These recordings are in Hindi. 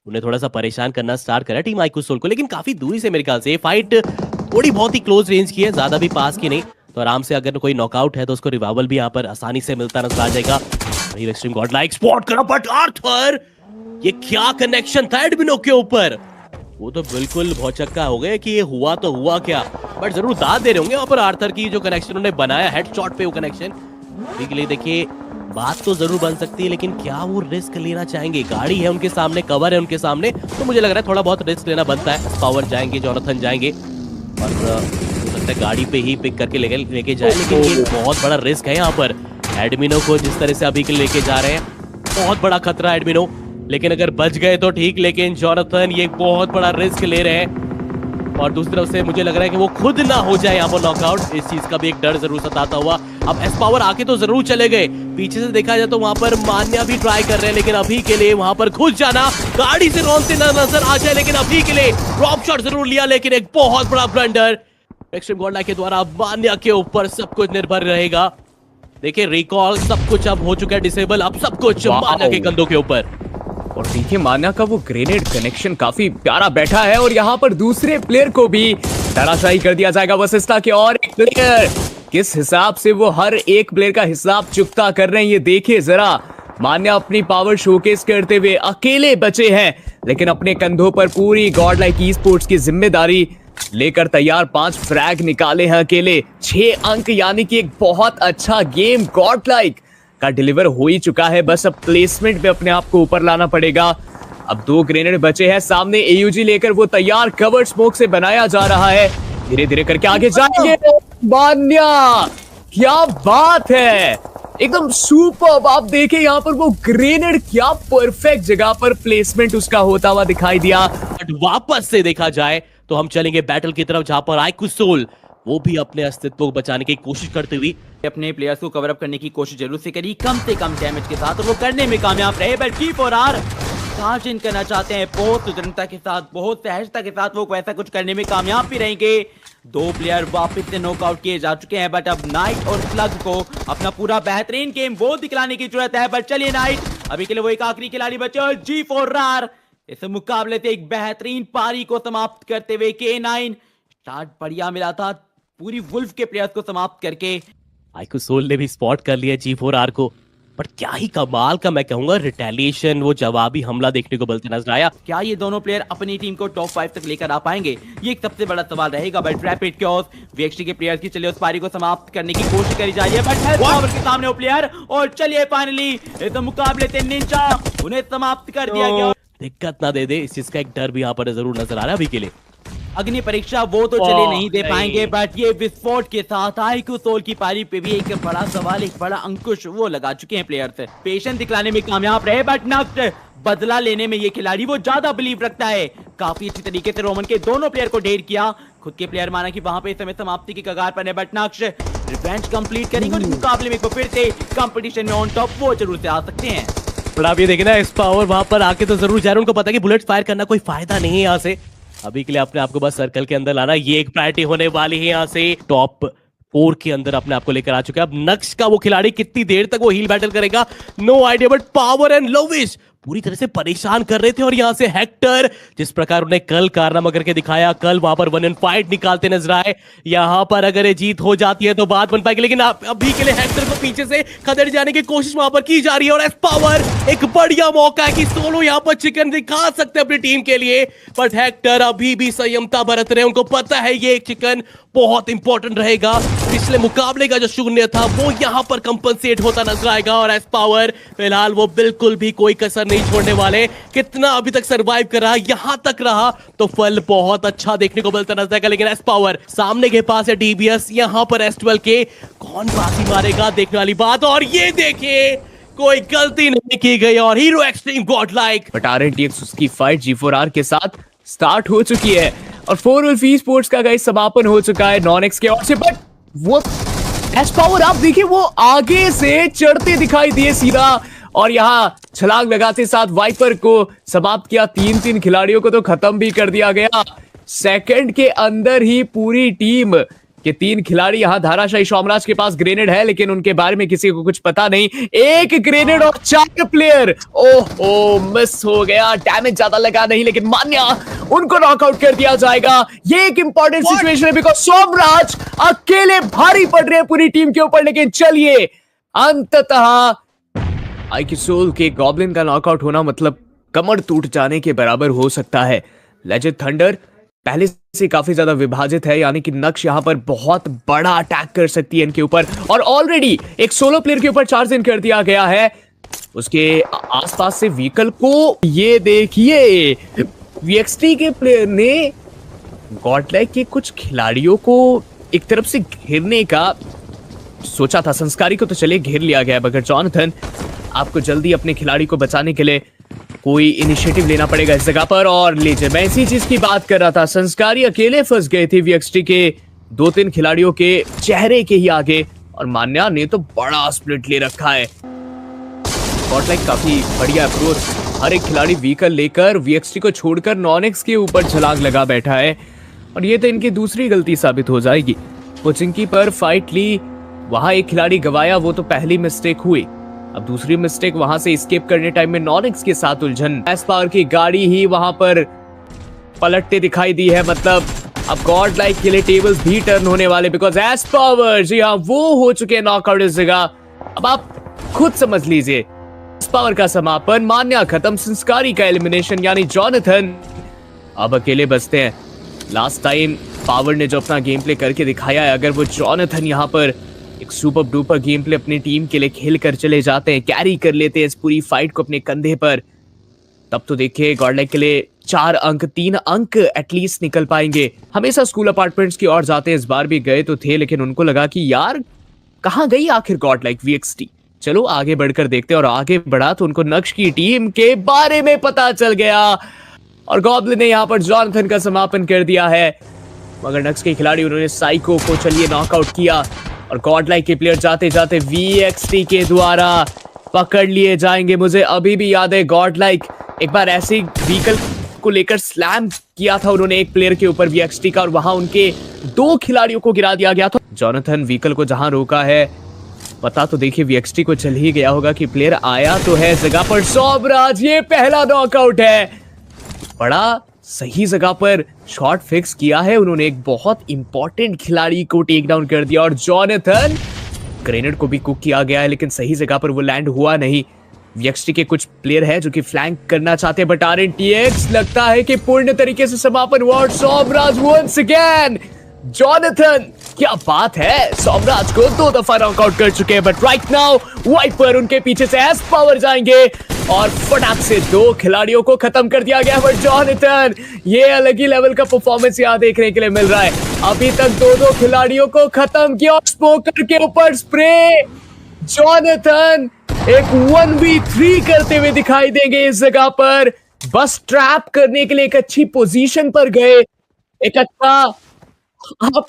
उन्हें थोड़ा सा परेशान करना स्टार्ट करा टीम आईक्यू सोल को, लेकिन काफी दूरी से मेरे ख्याल से ये फाइट थोड़ी बहुत ही क्लोज रेंज की है, ज्यादा भी पास की नहीं। तो आराम से अगर कोई नॉकआउट है तो उसको रिवाइवल भी यहाँ पर आसानी से मिलता नजर आ जाएगा। एक्सट्रीम गॉड लाइक स्पॉट करा, बट आर्थर ये क्या कनेक्शन था एडमिनो के ऊपर, वो तो बिल्कुल भौचक्का हो गए कि ये हुआ तो हुआ क्या, बट जरूर दाद दे रहे होंगे वहां पर आर्थर की जो कनेक्शन उन्होंने बनाया हेडशॉट पे वो कनेक्शन। अभी के लिए देखिए बात तो जरूर बन सकती है, लेकिन क्या वो रिस्क लेना चाहेंगे? गाड़ी है उनके सामने, कवर है उनके सामने, तो मुझे लग रहा है थोड़ा बहुत रिस्क लेना बनता है। पावर जाएंगे, जोनाथन जाएंगे और हो सकता है गाड़ी पे ही पिक करके लेके जाए, लेकिन ये बहुत बड़ा रिस्क है यहाँ पर एडमिनो को जिस तरह से अभी के लेके जा रहे हैं, बहुत बड़ा खतरा एडमिनो। लेकिन अगर बच गए तो ठीक, लेकिन जोनाथन ये बहुत बड़ा रिस्क ले रहे हैं और दूसरी तरफ से मुझे लग रहा है कि वो खुद ना हो जाए यहाँ पर नॉकआउट, इस चीज का भी एक डर जरूर सताता हुआ। अब एस पावर आके तो जरूर चले गए, पीछे से देखा जाए तो वहां पर मान्या भी ट्राई कर रहे हैं, लेकिन अभी के लिए वहां पर खुद जाना गाड़ी से रोनते नजर आ जाए, लेकिन अभी के लिए ड्रॉप शॉट जरूर लिया, लेकिन एक बहुत बड़ा ब्लंडर एक्सट्रीम गॉडलाइक के द्वारा मान्या के ऊपर सब कुछ निर्भर रहेगा। देखिए रिकॉल सब कुछ अब हो चुका है डिसेबल, अब सब कुछ मान्या के कंधों के ऊपर। और देखिए मान्या का वो ग्रेनेड कनेक्शन काफी प्यारा बैठा है और यहाँ पर दूसरे प्लेयर को भी धराशायी कर दिया जाएगा वशिष्ठा के। और एक प्लेयर किस हिसाब से वो हर एक प्लेयर का हिसाब चुकता कर रहे हैं ये देखिए जरा। मान्या अपनी पावर शोकेस करते हुए अकेले बचे हैं, लेकिन अपने कंधों पर पूरी गॉडलाइक ई स्पोर्ट्स की जिम्मेदारी लेकर तैयार। 5 फ्रैग निकाले हैं अकेले, 6 अंक, यानी कि एक बहुत अच्छा गेम गॉडलाइक का डिलीवर हो ही चुका है। बस अब प्लेसमेंट पे अपने आप को ऊपर लाना पड़ेगा। अब 2 ग्रेनेड बचे हैं सामने, एयूजी लेकर वो तैयार, कवर स्मोक से बनाया जा रहा है, धीरे धीरे करके आगे जाएंगे। मान्या क्या बात है, एकदम सुपर्ब। आप देखें यहाँ पर वो ग्रेनेड क्या परफेक्ट जगह पर प्लेसमेंट उसका होता हुआ दिखाई दिया। बट वापस से देखा जाए तो हम चलेंगे बैटल की तरफ, जहां पर आईक्यू सोल वो भी अपने अस्तित्व को बचाने की कोशिश करते हुए अपने प्लेयर्स को कवर अप करने की कोशिश जरूर से करी, कम से कम डैमेज के साथ, और वो करने में कामयाब रहे। बट G4R चार्ज इन करना चाहते हैं बहुत सुदृढ़ता के साथ, बहुत सहजता के साथ, वो ऐसा कुछ करने में कामयाब भी रहेंगे। 2 प्लेयर वापस से नॉकआउट किए जा चुके हैं, बट अब नाइट और स्लग को अपना पूरा बेहतरीन गेम वो दिखलाने की जरूरत है। बट चलिए नाइट, अभी के लिए वो एक आखिरी खिलाड़ी बचे और G4R इस मुकाबले से एक बेहतरीन पारी को समाप्त करते हुए K9 स्टार्ट बढ़िया मिला था पूरी वुल्फ के प्लेयर्स को समाप्त करके। आईक्यू सोल ने भी स्पॉट कर लिया G4R को, बट क्या ही कमाल का मैं कहूंगा रिटेलिएशन, वो जवाबी हमला देखने को मिलता नजर आया। क्या ये दोनों प्लेयर अपनी टीम को टॉप 5 तक लेकर आ पाएंगे, ये एक सबसे बड़ा सवाल रहेगा। बट रैपिड क्योस वीएक्सटी के प्लेयर्स की चलिए उस पारी को समाप्त करने की कोशिश करी जा रही है, बट पावर के सामने वो प्लेयर, और चलिए फाइनली इस मुकाबले से निंजा उन्हें समाप्त कर दिया गया। दिक्कत ना दे दे, इस चीज का एक डर भी यहाँ पर जरूर नजर आ रहा है अभी के लिए। अग्नि परीक्षा वो तो चले नहीं दे पाएंगे, बट ये विस्फोट के साथ आईक्यू सोल की पारी पे भी एक बड़ा सवाल, एक बड़ा अंकुश वो लगा चुके हैं प्लेयर्स। पेशेंस दिखलाने में कामयाब रहे, बट नक्ट बदला लेने में ये खिलाड़ी वो ज्यादा बिलीव रखता है। काफी अच्छी तरीके से रोमन के दोनों प्लेयर को ढेर किया, खुद के प्लेयर माना कि वहां पे इस समय समाप्ति की कगार पर है, बट नक्श रिवेंज कंप्लीट करेंगे और इस मुकाबले में फिर से कंपटीशन में ऑन टॉप वो जरूर से आ सकते हैं। पर आप ये देखें ना, इस पावर वहां पर आके तो जरूर जा रहे हैं, उनको पता है कि बुलेट फायर करना कोई फायदा नहीं है यहाँ से। अभी के लिए अपने आपको बस सर्कल के अंदर लाना, ये एक प्रायोरिटी होने वाली है यहाँ से। टॉप 4 के अंदर अपने आप को लेकर आ चुके हैं। अब नक्श का वो खिलाड़ी कितनी देर तक वो हील बैटल करेगा no idea, but power and Lovish पूरी तरह से परेशान कर रहे थे। और यहाँ से हेक्टर जिस प्रकार उन्हें कल कारनामा करके दिखाया, कल वहां पर 1 इन फाइट निकालते नजर आए, यहाँ पर अगर ये जीत हो जाती है तो बात बन पाएगी, लेकिन अभी के लिए हेक्टर को पीछे से खदेड़ जाने की कोशिश वहां पर की जा रही है। और एस पावर एक बढ़िया मौका है कि सोलो यहाँ पर चिकन दिखा सकते हैं अपनी टीम के लिए, बट हेक्टर अभी भी संयमता बरत रहे हैं, उनको पता है ये चिकन बहुत इंपॉर्टेंट रहेगा। पिछले मुकाबले का जो शून्य था वो यहाँ पर कंपनसेट होता नजर आएगा, और एस पावर फिलहाल वो बिल्कुल भी कोई कसर नहीं छोड़ने वाले। कितना अभी तक सरवाइव कर रहा, यहां तक रहा तो फल बहुत अच्छा देखने को मिलता नजर आएगा। लेकिन एस पावर सामने के पास है डीबीएस, यहां पर S12 के कौन बाजी मारेगा देखने वाली बात। और ये देखिए कोई गलती नहीं की गई और hero extreme Godlike. But RNTX उसकी फाइट G4R के साथ स्टार्ट हो चुकी है और 4Wolf Esports का गाइस समापन हो चुका है नॉनेक्स के ओर से। बट वो एस पावर आप देखिए वो आगे से चढ़ते दिखाई दिए सीधा, और यहाँ छलांग लगाते साथ वाइपर को समाप्त किया। 3 खिलाड़ियों को तो खत्म भी कर दिया गया। सेकंड के अंदर ही पूरी टीम कि 3 खिलाड़ी यहाँ धाराशाही सोमराज के पास ग्रेनेड है, लेकिन उनके बारे में किसी को कुछ पता नहीं। एक ग्रेनेड और 4 प्लेयर। ओहो, मिस हो गया, डैमेज ज्यादा लगा नहीं, लेकिन मान्या उनको नॉकआउट कर दिया जाएगा। ये एक इंपॉर्टेंट सिचुएशन है बिकॉज सोमराज अकेले भारी पड़ रहे हैं पूरी टीम के ऊपर। लेकिन चलिए, अंततः आईक्यू सोल के गॉब्लिन का नॉकआउट होना मतलब कमर टूट जाने के बराबर हो सकता है। लेजेंड थंडर पहले से काफी ज्यादा विभाजित है, यानी कि नक्श यहाँ पर बहुत बड़ा अटैक कर सकती है इनके ऊपर। और ऑलरेडी एक सोलो प्लेयर के ऊपर चार्ज इन कर दिया गया है। उसके आसपास से व्हीकल को ये देखिए, वीएक्सटी के प्लेयर ने गॉडलाइक के कुछ खिलाड़ियों को एक तरफ से घेरने का सोचा था। संस्कारी को तो चलिए घेर लिया गया, मगर जॉनथन आपको जल्दी अपने खिलाड़ी को बचाने के लिए कोई इनिशिएटिव लेना पड़ेगा इस जगह पर। और लीजिए, मैं इसी चीज की बात कर रहा था। संस्कारी अकेले फंस गए थे वीएक्सटी के 2-3 खिलाड़ियों के चेहरे के ही आगे, और मान्या ने तो बड़ा स्प्लिट ले रखा है। गॉडलाइक काफी बढ़िया अप्रोच, हर एक खिलाड़ी व्हीकल लेकर वीएक्सटी को छोड़कर नॉनेक्स के ऊपर छलांग लगा बैठा है। और ये तो इनकी दूसरी गलती साबित हो जाएगी। पोचिंकी पर फाइट ली, वहां एक खिलाड़ी गवाया, वो तो पहली मिस्टेक हुई। अब दूसरी मिस्टेक वहां से एस्केप करने टाइम में नॉनेक्स के साथ उलझन। एस पावर की गाड़ी ही वहां पर पलटते दिखाई दी है। मतलब अब गॉडलाइक के लिए टेबल्स भी टर्न होने वाले, बिकॉज एस पावर, जी हाँ, वो हो चुके हैं नॉकआउट इस जगह। अब आप खुद समझ लीजिए, एस पावर का समापन, मान्या खत्म, संस्कारी का एलिमिनेशन, यानी जॉनथन अब अकेले बचते हैं। लास्ट टाइम पावर ने जो अपना गेम प्ले करके दिखाया है, अगर वो जॉनथन यहाँ पर एक सुपर डुपर गेम प्ले अपनी टीम के लिए खेल कर चले जाते हैं, कैरी कर लेते हैं इस पूरी फाइट को अपने कंधे पर, तब तो देखिए गॉडलाइक के लिए 4 अंक, 3 अंक एटलीस्ट निकल पाएंगे। हमेशा स्कूल अपार्टमेंट्स की ओर जाते हैं, इस बार भी गए तो थे, लेकिन उनको लगा कि यार कहां गई आखिर गॉडलाइक वीएक्सटी। चलो आगे बढ़कर देखते हैं। और आगे बढ़ा तो उनको नक्श की टीम के बारे में पता चल गया, और गॉब्लिन ने यहाँ पर जॉनथन का समापन कर दिया है। मगर नक्श के खिलाड़ी उन्होंने साइको को चलिए नॉकआउट किया, और गॉडलाइक के प्लेयर जाते जाते वीएक्सटी के द्वारा पकड़ लिए जाएंगे। मुझे अभी भी याद है, गॉडलाइक एक बार ऐसे व्हीकल को लेकर स्लैम किया था उन्होंने एक प्लेयर के ऊपर वीएक्सटी का, और वहां उनके 2 खिलाड़ियों को गिरा दिया गया था। जॉनथन व्हीकल को जहां रोका है, पता तो देखिए वीएक्सटी को चल ही गया होगा कि प्लेयर आया तो है जगह पर। सोमराज, ये पहला नॉकआउट है। बड़ा सही जगह पर शॉट फिक्स किया है उन्होंने, एक बहुत इंपॉर्टेंट खिलाड़ी को टेक डाउन कर दिया। और जॉनथन, ग्रेनेड को भी कुक किया गया है, लेकिन सही जगह पर वो लैंड हुआ नहीं। वीएक्सटी के कुछ प्लेयर है जो कि फ्लैंक करना चाहते हैं, बट आरएनटीएक्स लगता है कि पूर्ण तरीके से समापन हुआ। और सोमराज वंस अगेन, जॉनथन, क्या बात है, सोमराज को 2 दफा नॉकआउट कर चुके हैं। बट राइट नाउ वाइपर उनके पीछे से एस पावर जाएंगे, और फटाक से 2 खिलाड़ियों को खत्म कर दिया गया। बट जॉनथन, ये अलग ही लेवल का परफॉर्मेंस यहाँ देखने के लिए मिल रहा है। अभी तक 2 खिलाड़ियों को खत्म किया, और स्मोकर के ऊपर स्प्रे। जॉनथन एक 1v3 करते हुए दिखाई देंगे इस जगह पर। बस ट्रैप करने के लिए एक अच्छी पोजीशन पर गए, एक अच्छा आप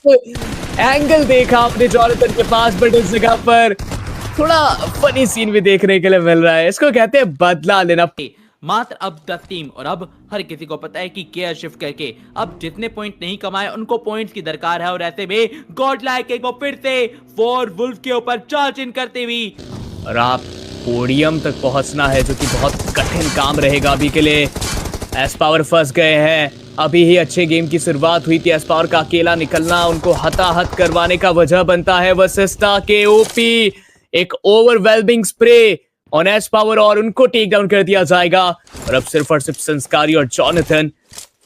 एंगल देखा आपने जॉनथन के पास, बट इस जगह पर थोड़ा फनी सीन भी देखने के लिए मिल रहा है। इसको कहते हैं बदला लेना। मात्र अब 10 टीम, और अब हर किसी को पता है कि केयर शिफ्ट करके अब जितने पॉइंट नहीं कमाए उनको पॉइंट्स की दरकार है। और ऐसे में गॉडलाइक एक बार फिर से 4 वुल्फ के ऊपर चार्ज इन करते हुए, और आप पोडियम तक पहुंचना है, जो कि बहुत कठिन काम रहेगा अभी के लिए। एस पावर फंस गए हैं, अभी ही अच्छे गेम की शुरुआत हुई थी। एस पावर का अकेला निकलना उनको हताहत करवाने का वजह बनता है। वसिस्ता के ओपी एक overwhelming spray on S power, और उनको टेक डाउन कर दिया जाएगा। और अब सिर्फ और सिर्फ संस्कारी और जॉनथन,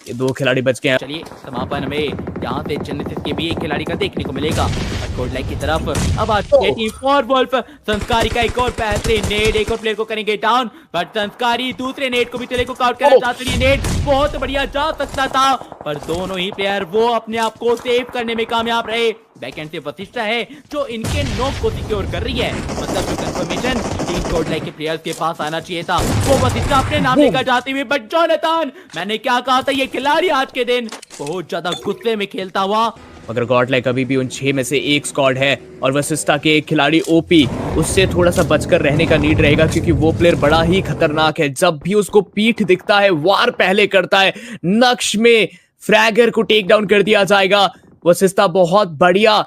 ये 2 खिलाड़ी बच गए हैं। चलिए समापन में यहाँ से जेनेसिस के भी एक खिलाड़ी का देखने को मिलेगा। गॉडलाइक की तरफ अब आ चुकी है टीम 4 वुल्फ। संस्कारी का एक और बेहतरीन नेट, एक और प्लेयर को करेंगे डाउन, बट संस्कारी दूसरे नेट को भी चले को काउंट करना चाहते हैं। नेट बहुत बढ़िया जा सकता था, पर दोनों ही प्लेयर वो अपने आप को सेव करने में कामयाब रहे। बैकएंड से वशिष्ठा है जो इनके नॉक को सिक्योर कर रही है। मतलब जो कंफर्मेशन टीम गॉडलाइक के प्लेयर्स के पास आना चाहिए था, वो वशिष्ठा अपने नाम लेकर जाती हुई। बट जॉनथन, मैंने क्या कहा था, ये खिलाड़ी आज के दिन बहुत ज्यादा गुस्से में खेलता हुआ। मगर गॉडलाइक अभी भी उन 6 में से 1 स्क्वाड है, और वशिष्ठा के एक खिलाड़ी ओपी, उससे थोड़ा सा बचकर रहने का नीड रहेगा, क्योंकि वो प्लेयर बड़ा ही खतरनाक है। जब भी उसको पीठ दिखता है, वार पहले करता है। नक्श में फ्रैगर को टेक डाउन कर दिया जाएगा। वशिष्ठा बहुत बढ़िया,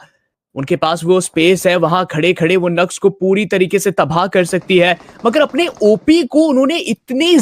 उनके पास वो स्पेस है, वहां खड़े खड़े वो नक्स को पूरी तरीके से तबाह कर सकती है, मगर अपने ओपी को उन्होंने इतनी